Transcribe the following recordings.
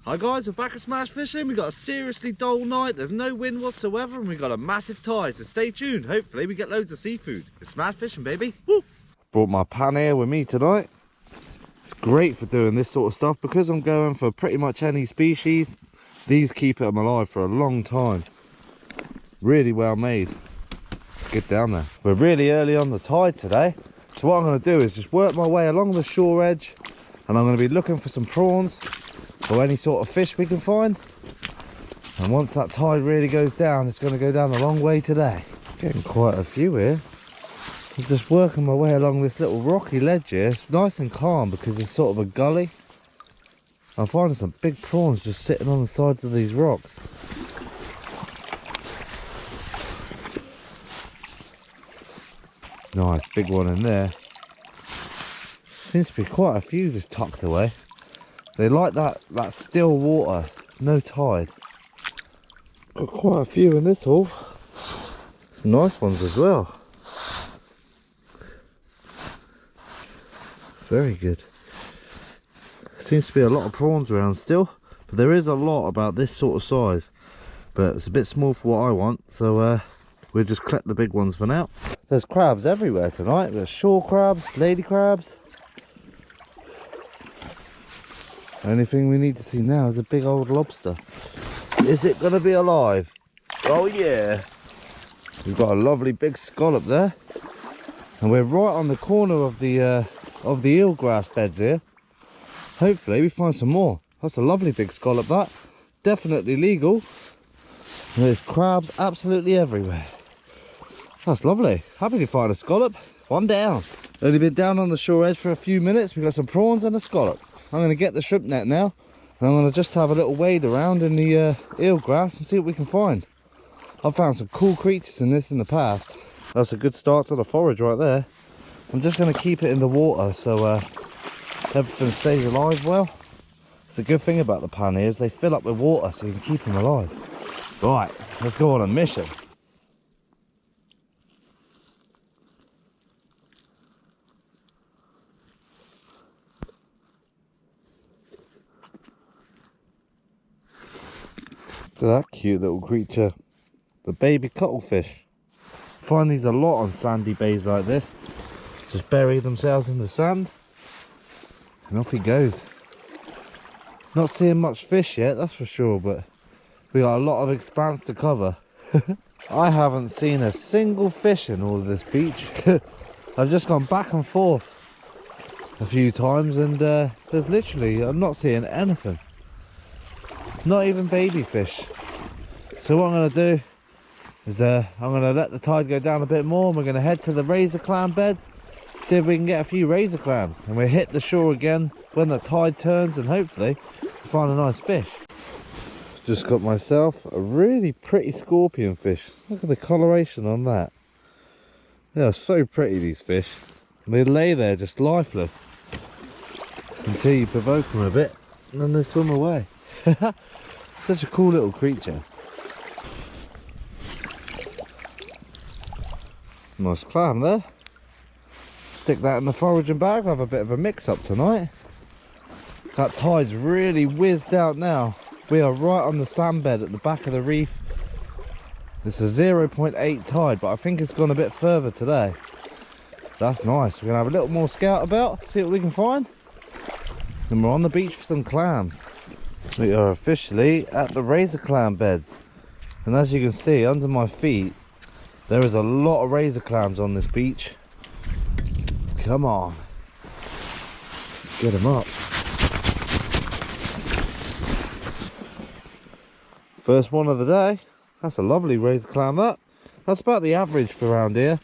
Hi guys, we're back at Smash Fishing. We got a seriously dull night, there's no wind whatsoever, and we got a massive tide, so stay tuned. Hopefully we get loads of seafood. It's Smash Fishing, baby. Woo! Brought my pan here with me tonight. It's great for doing this sort of stuff because I'm going for pretty much any species. These keep them alive for a long time. Really well made. Let's get down there. We're really early on the tide today, so what I'm going to do is just work my way along the shore edge, and I'm going to be looking for some prawns or any sort of fish we can find. And once that tide really goes down, it's going to go down a long way today. Getting quite a few here. I'm just working my way along this little rocky ledge here. It's nice and calm because it's sort of a gully. I'm finding some big prawns just sitting on the sides of these rocks. Nice big one in there. Seems to be quite a few just tucked away. They like that still water, no tide. Got quite a few in this hole. Some nice ones as well. Very good. Seems to be a lot of prawns around still, but there is a lot about this sort of size. But it's a bit small for what I want, so we'll just collect the big ones for now. There's crabs everywhere tonight. There's shore crabs, lady crabs. Only thing we need to see now is a big old lobster. Is it going to be alive? Oh yeah! We've got a lovely big scallop there, and we're right on the corner of the eelgrass beds here. Hopefully we find some more. That's a lovely big scallop, that. Definitely legal. And there's crabs absolutely everywhere. That's lovely. Happy to find a scallop. One down. Only been down on the shore edge for a few minutes. We've got some prawns and a scallop. I'm going to get the shrimp net now, and I'm going to just have a little wade around in the eelgrass and see what we can find. I've found some cool creatures in this in the past. That's a good start to the forage right there. I'm just going to keep it in the water so everything stays alive well. It's the good thing about the pan here is they fill up with water so you can keep them alive. Right, let's go on a mission. Look at that cute little creature, the baby cuttlefish. Find these a lot on sandy bays like this. Just bury themselves in the sand and off he goes. Not seeing much fish yet, that's for sure, but we got a lot of expanse to cover. I haven't seen a single fish in all of this beach. I've just gone back and forth a few times, and there's literally, I'm not seeing anything. Not even baby fish. So what I'm going to do is I'm going to let the tide go down a bit more, and we're going to head to the razor clam beds, see if we can get a few razor clams, and we'll hit the shore again when the tide turns and hopefully find a nice fish. Just got myself a really pretty scorpion fish. Look at the coloration on that. They are so pretty, these fish. They lay there just lifeless until you provoke them a bit, and then they swim away. Such a cool little creature. Nice clam there. Stick that in the foraging bag. We'll have a bit of a mix up tonight. That tide's really whizzed out now. We are right on the sand bed at the back of the reef. It's a 0.8 tide, but I think it's gone a bit further today. That's nice. We're gonna have a little more scout about, see what we can find. And we're on the beach for some clams. We are officially at the razor clam beds, and as you can see under my feet there is a lot of razor clams on this beach. Come on, get them up. First one of the day. That's a lovely razor clam. That's about the average for around here.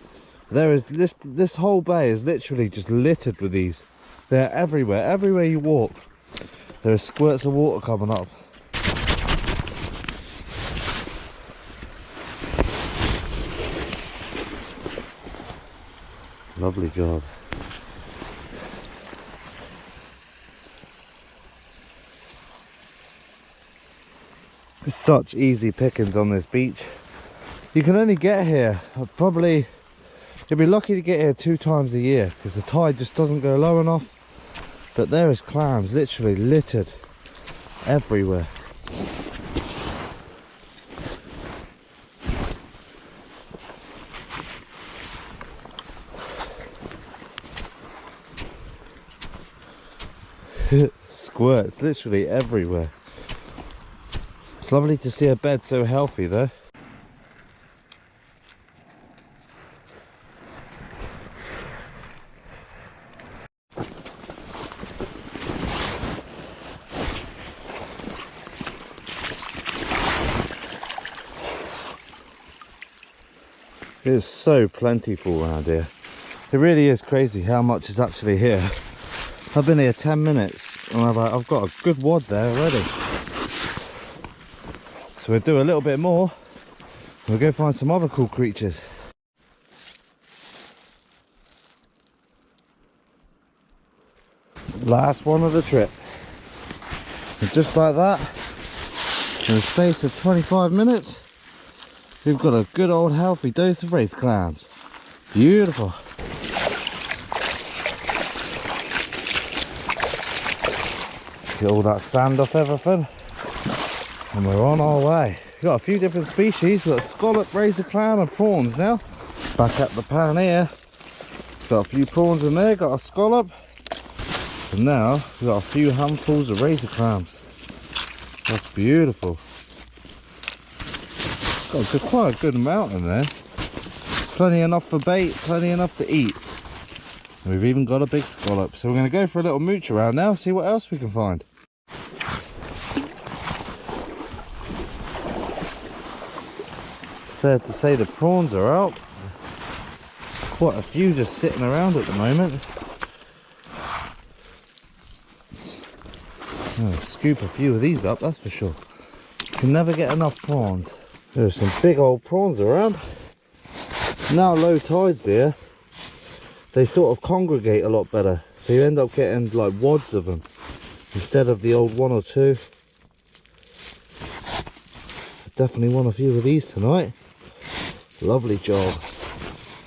There is this whole bay is literally just littered with these. They're everywhere you walk. There are squirts of water coming up. Lovely job. There's such easy pickings on this beach. You can only get here, probably, you'll be lucky to get here 2 times a year because the tide just doesn't go low enough. But there is clams literally littered everywhere. Squirts literally everywhere. It's lovely to see a bed so healthy though. It's so plentiful around here. It really is crazy how much is actually here. I've been here 10 minutes and I've got a good wad there already. So we'll do a little bit more. We'll go find some other cool creatures. Last one of the trip. And just like that, in the space of 25 minutes, we've got a good old healthy dose of race clams. Beautiful. Get all that sand off everything. And we're on our way. We've got a few different species. We've got scallop, razor clam and prawns now. Back at the pan here. Got a few prawns in there, got a scallop. And now we've got a few handfuls of razor clams. That's beautiful. Got quite a good amount in there. Plenty enough for bait, plenty enough to eat. And we've even got a big scallop. So we're going to go for a little mooch around now, see what else we can find. Fair to say the prawns are out. There's quite a few just sitting around at the moment. I'll scoop a few of these up, that's for sure. Can never get enough prawns. There's some big old prawns around. Now low tides here, they sort of congregate a lot better. So you end up getting like wads of them instead of the old one or two. Definitely want a few of these tonight. Lovely job.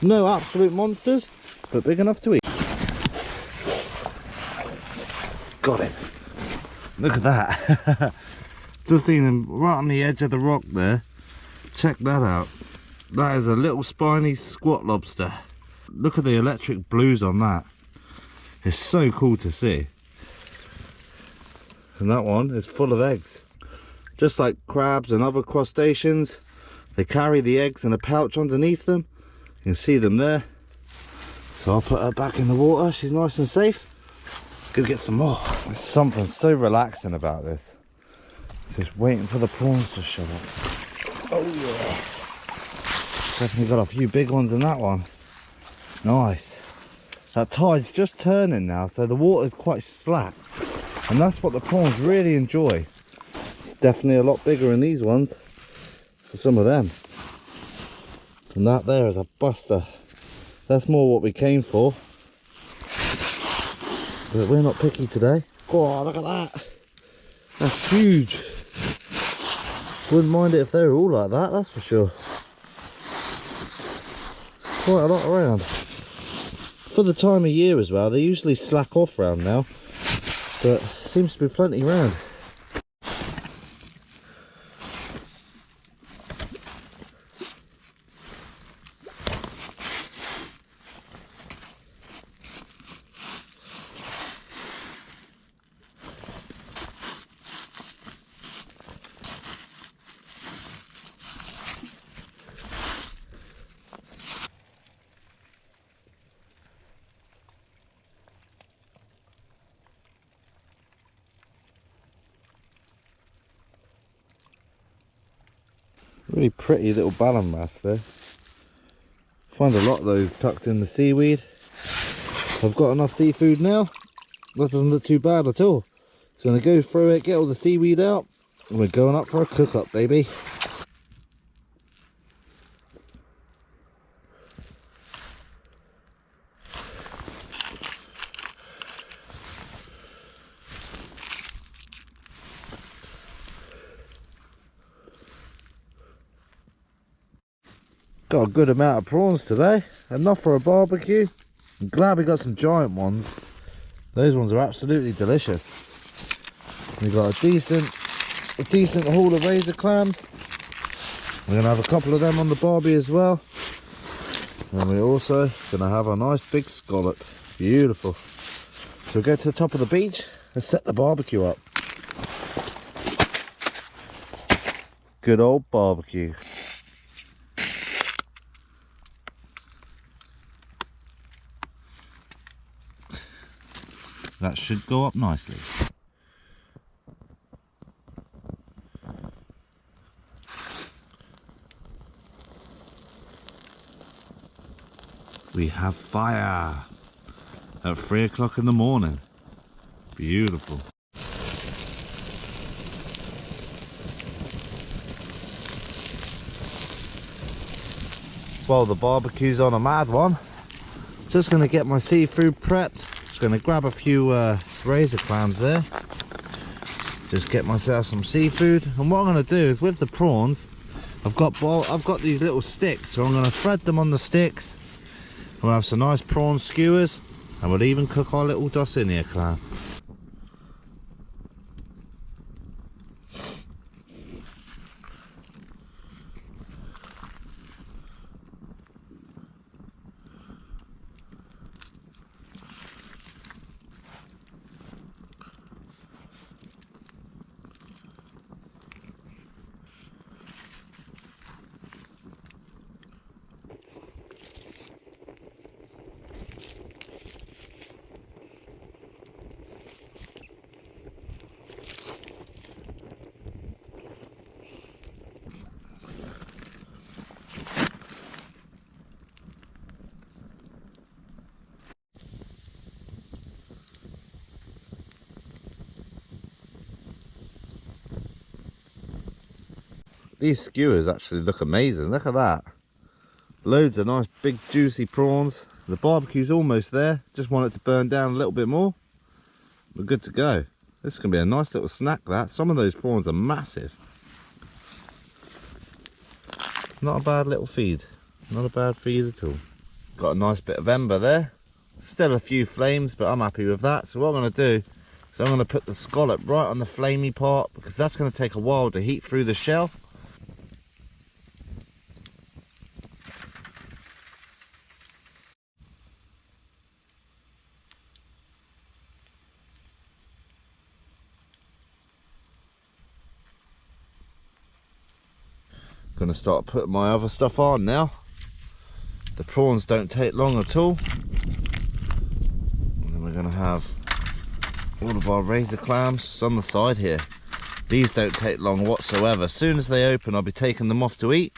No absolute monsters, but big enough to eat. Got him. Look at that. Just seen him right on the edge of the rock there. Check that out. That is a little spiny squat lobster. Look at the electric blues on that. It's so cool to see. And that one is full of eggs. Just like crabs and other crustaceans, they carry the eggs in a pouch underneath them. You can see them there. So I'll put her back in the water. She's nice and safe. Let's go get some more. There's something so relaxing about this. Just waiting for the prawns to show up. Oh yeah. Definitely got a few big ones in that one. Nice. That tide's just turning now, so the water's quite slack. And that's what the prawns really enjoy. It's definitely a lot bigger in these ones for some of them. And that there is a buster. That's more what we came for. But we're not picky today. Oh, look at that. That's huge. Wouldn't mind it if they were all like that, that's for sure. Quite a lot around. For the time of year as well, they usually slack off round now. But seems to be plenty around. Really pretty little ballon wrasse there. Find a lot of those tucked in the seaweed. I've got enough seafood now. That doesn't look too bad at all. So I'm going to go through it, get all the seaweed out, and we're going up for a cook up, baby. Got a good amount of prawns today, enough for a barbecue. I'm glad we got some giant ones. Those ones are absolutely delicious. We got a decent haul of razor clams. We're gonna have a couple of them on the barbie as well. And we're also gonna have a nice big scallop. Beautiful. So we'll go to the top of the beach and set the barbecue up. Good old barbecue. That should go up nicely. We have fire at 3 o'clock in the morning. Beautiful. Well, the barbecue's on a mad one. Just gonna get my seafood prepped. Just gonna grab a few razor clams there. Just get myself some seafood. And what I'm gonna do is with the prawns, I've got these little sticks, so I'm gonna thread them on the sticks. We'll have some nice prawn skewers, and we'll even cook our little Dulcinea clam. These skewers actually look amazing. Look at that. Loads of nice big juicy prawns. The barbecue's almost there. Just want it to burn down a little bit more. We're good to go. This is going to be a nice little snack, that. Some of those prawns are massive. Not a bad little feed. Not a bad feed at all. Got a nice bit of ember there. Still a few flames, but I'm happy with that. So what I'm going to do is I'm going to put the scallop right on the flamey part, because that's going to take a while to heat through the shell. Gonna start putting my other stuff on now. The prawns don't take long at all. And then we're gonna have all of our razor clams just on the side here. These don't take long whatsoever. As soon as they open, I'll be taking them off to eat.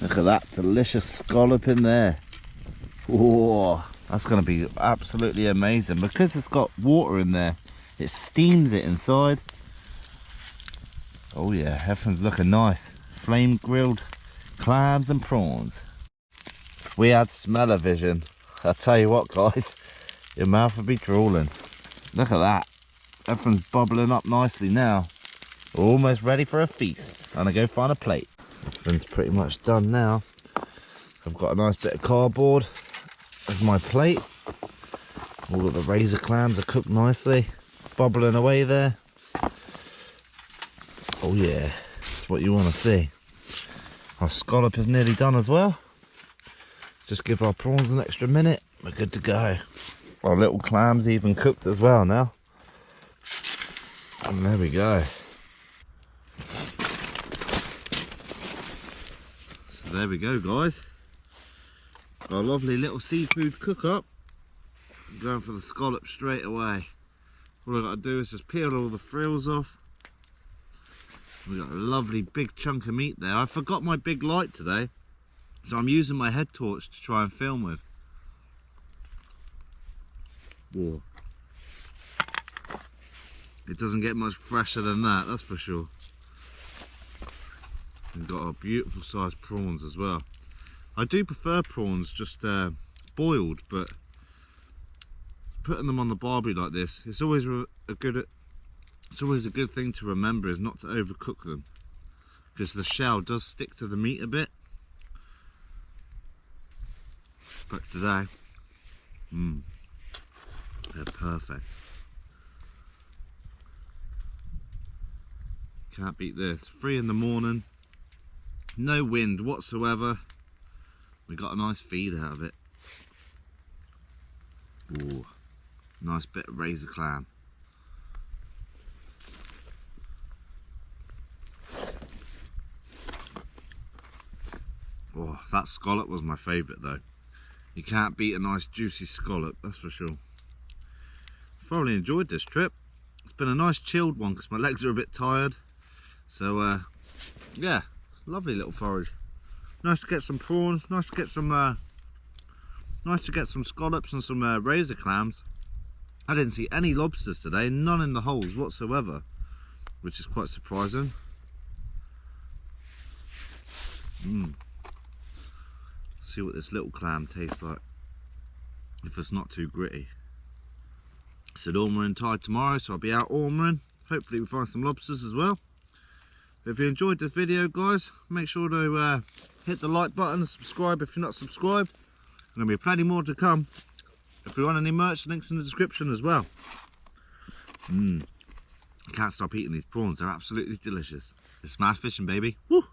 Look at that delicious scallop in there. Whoa, that's going to be absolutely amazing. Because it's got water in there, it steams it inside. Oh yeah, everything's looking nice. Flame grilled clams and prawns. If we had smell-o-vision, I'll tell you what guys, your mouth would be drooling. Look at that. Everything's bubbling up nicely now. We're almost ready for a feast. I'm going to go find a plate. Everything's pretty much done now. I've got a nice bit of cardboard as my plate. All of the razor clams are cooked nicely, bubbling away there. Oh yeah, that's what you want to see. Our scallop is nearly done as well. Just give our prawns an extra minute, we're good to go. Our little clams even cooked as well now. And there we go. So there we go guys. Our lovely little seafood cook up. I'm going for the scallop straight away. All I've got to do is just peel all the frills off. We've got a lovely big chunk of meat there. I forgot my big light today, so I'm using my head torch to try and film with. Whoa. It doesn't get much fresher than that, that's for sure. We've got our beautiful sized prawns as well. I do prefer prawns just boiled, but putting them on the barbie like this, it's always a good thing to remember is not to overcook them, because the shell does stick to the meat a bit. But today, they're perfect. Can't beat this. 3 in the morning, no wind whatsoever. We got a nice feed out of it. Ooh, nice bit of razor clam. Oh, that scallop was my favourite though. You can't beat a nice juicy scallop, that's for sure. Thoroughly enjoyed this trip. It's been a nice chilled one because my legs are a bit tired. So yeah, lovely little forage. Nice to get some prawns, nice to get some scallops and some razor clams. I didn't see any lobsters today, none in the holes whatsoever, which is quite surprising. See what this little clam tastes like, if it's not too gritty. I said ormering tide tomorrow, so I'll be out ormering. Hopefully we find some lobsters as well. But if you enjoyed this video, guys, make sure to hit the like button and subscribe if you're not subscribed. There'll be plenty more to come. If you want any merch, links in the description as well. I can't stop eating these prawns, they're absolutely delicious. It's smart fishing, baby. Woo!